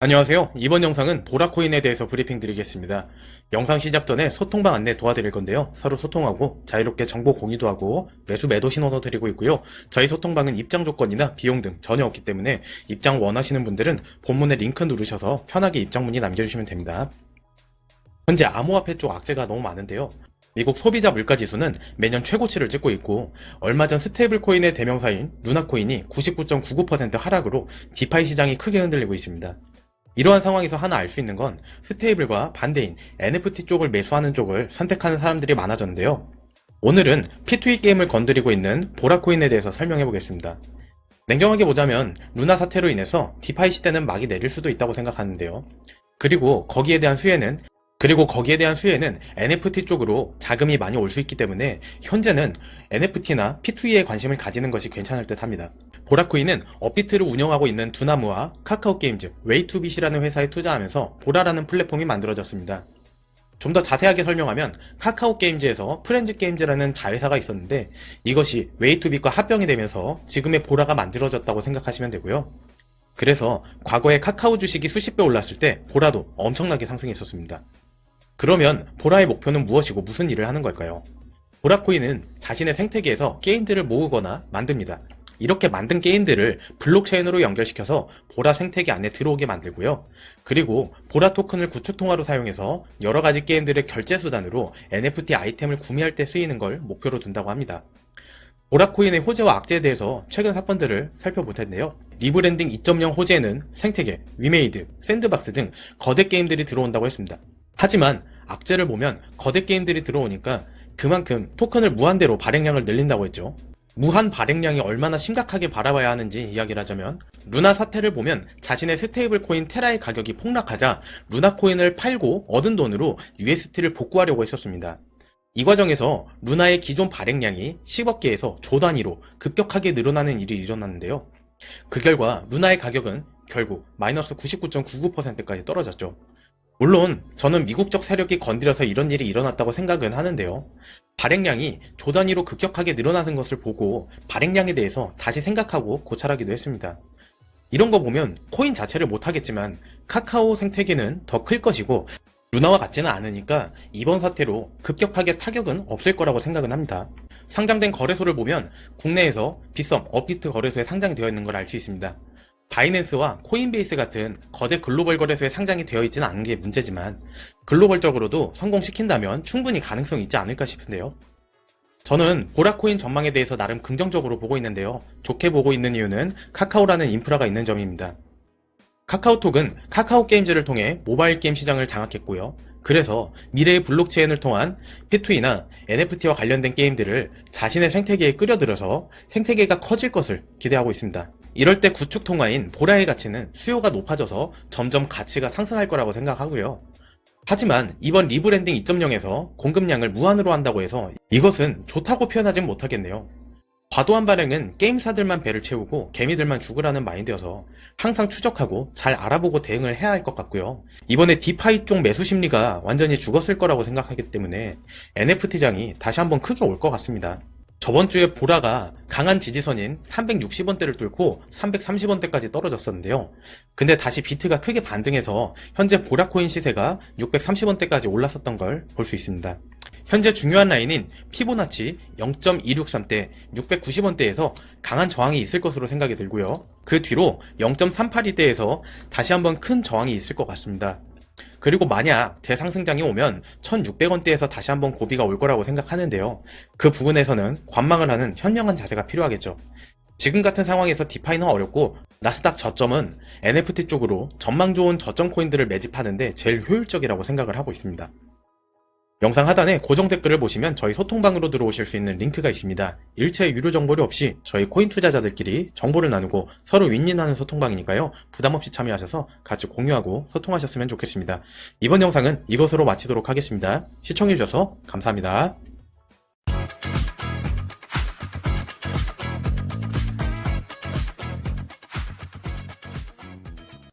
안녕하세요. 이번 영상은 보라코인에 대해서 브리핑 드리겠습니다. 영상 시작 전에 소통방 안내 도와드릴 건데요. 서로 소통하고 자유롭게 정보 공유도 하고 매수 매도 신호도 드리고 있고요. 저희 소통방은 입장 조건이나 비용 등 전혀 없기 때문에 입장 원하시는 분들은 본문의 링크 누르셔서 편하게 입장 문의 남겨주시면 됩니다. 현재 암호화폐 쪽 악재가 너무 많은데요. 미국 소비자 물가지수는 매년 최고치를 찍고 있고 얼마 전 스테이블 코인의 대명사인 루나코인이 99.99% 하락으로 디파이 시장이 크게 흔들리고 있습니다. 이러한 상황에서 하나 알 수 있는 건 스테이블과 반대인 NFT 쪽을 매수하는 쪽을 선택하는 사람들이 많아졌는데요. 오늘은 P2E 게임을 건드리고 있는 보라코인에 대해서 설명해 보겠습니다. 냉정하게 보자면 루나 사태로 인해서 디파이 시대는 막이 내릴 수도 있다고 생각하는데요. 그리고 거기에 대한 수혜는 NFT 쪽으로 자금이 많이 올 수 있기 때문에 현재는 NFT나 P2E에 관심을 가지는 것이 괜찮을 듯 합니다. 보라코인은 업비트를 운영하고 있는 두나무와 카카오게임즈, 웨이투빗이라는 회사에 투자하면서 보라라는 플랫폼이 만들어졌습니다. 좀 더 자세하게 설명하면 카카오게임즈에서 프렌즈게임즈라는 자회사가 있었는데 이것이 웨이투빗과 합병이 되면서 지금의 보라가 만들어졌다고 생각하시면 되고요. 그래서 과거에 카카오 주식이 수십 배 올랐을 때 보라도 엄청나게 상승했었습니다. 그러면 보라의 목표는 무엇이고 무슨 일을 하는 걸까요? 보라코인은 자신의 생태계에서 게임들을 모으거나 만듭니다. 이렇게 만든 게임들을 블록체인으로 연결시켜서 보라 생태계 안에 들어오게 만들고요. 그리고 보라 토큰을 구축통화로 사용해서 여러가지 게임들의 결제 수단으로 NFT 아이템을 구매할 때 쓰이는 걸 목표로 둔다고 합니다. 보라코인의 호재와 악재에 대해서 최근 사건들을 살펴볼 텐데요. 리브랜딩 2.0 호재에는 생태계, 위메이드, 샌드박스 등 거대 게임들이 들어온다고 했습니다. 하지만 악재를 보면 거대 게임들이 들어오니까 그만큼 토큰을 무한대로 발행량을 늘린다고 했죠. 무한 발행량이 얼마나 심각하게 바라봐야 하는지 이야기를 하자면 루나 사태를 보면 자신의 스테이블 코인 테라의 가격이 폭락하자 루나 코인을 팔고 얻은 돈으로 UST를 복구하려고 했었습니다. 이 과정에서 루나의 기존 발행량이 10억 개에서 조 단위로 급격하게 늘어나는 일이 일어났는데요. 그 결과 루나의 가격은 결국 마이너스 99.99%까지 떨어졌죠. 물론 저는 미국적 세력이 건드려서 이런 일이 일어났다고 생각은 하는데요. 발행량이 조 단위로 급격하게 늘어나는 것을 보고 발행량에 대해서 다시 생각하고 고찰하기도 했습니다. 이런 거 보면 코인 자체를 못하겠지만 카카오 생태계는 더 클 것이고 루나와 같지는 않으니까 이번 사태로 급격하게 타격은 없을 거라고 생각은 합니다. 상장된 거래소를 보면 국내에서 빗썸, 업비트 거래소에 상장이 되어 있는 걸 알 수 있습니다. 바이낸스와 코인베이스 같은 거대 글로벌 거래소에 상장이 되어 있지는 않은 게 문제지만 글로벌적으로도 성공시킨다면 충분히 가능성이 있지 않을까 싶은데요. 저는 보라코인 전망에 대해서 나름 긍정적으로 보고 있는데요. 좋게 보고 있는 이유는 카카오라는 인프라가 있는 점입니다. 카카오톡은 카카오게임즈를 통해 모바일 게임 시장을 장악했고요. 그래서 미래의 블록체인을 통한 P2E나 NFT와 관련된 게임들을 자신의 생태계에 끌어들여서 생태계가 커질 것을 기대하고 있습니다. 이럴 때 구축 통화인 보라의 가치는 수요가 높아져서 점점 가치가 상승할 거라고 생각하고요. 하지만 이번 리브랜딩 2.0에서 공급량을 무한으로 한다고 해서 이것은 좋다고 표현하진 못하겠네요. 과도한 발행은 게임사들만 배를 채우고 개미들만 죽으라는 마인드여서 항상 추적하고 잘 알아보고 대응을 해야 할 것 같고요. 이번에 디파이 쪽 매수 심리가 완전히 죽었을 거라고 생각하기 때문에 NFT장이 다시 한번 크게 올 것 같습니다. 저번 주에 보라가 강한 지지선인 360원대를 뚫고 330원대까지 떨어졌었는데요. 근데 다시 비트가 크게 반등해서 현재 보라코인 시세가 630원대까지 올랐었던 걸 볼 수 있습니다. 현재 중요한 라인인 피보나치 0.263대 690원대에서 강한 저항이 있을 것으로 생각이 들고요. 그 뒤로 0.382대에서 다시 한번 큰 저항이 있을 것 같습니다. 그리고 만약 대상승장이 오면 1600원대에서 다시 한번 고비가 올 거라고 생각하는데요. 그 부분에서는 관망을 하는 현명한 자세가 필요하겠죠. 지금 같은 상황에서 디파이는 어렵고 나스닥 저점은 NFT 쪽으로 전망 좋은 저점 코인들을 매집하는데 제일 효율적이라고 생각을 하고 있습니다. 영상 하단에 고정 댓글을 보시면 저희 소통방으로 들어오실 수 있는 링크가 있습니다. 일체 유료 정보료 없이 저희 코인 투자자들끼리 정보를 나누고 서로 윈윈하는 소통방이니까요. 부담없이 참여하셔서 같이 공유하고 소통하셨으면 좋겠습니다. 이번 영상은 이것으로 마치도록 하겠습니다. 시청해주셔서 감사합니다.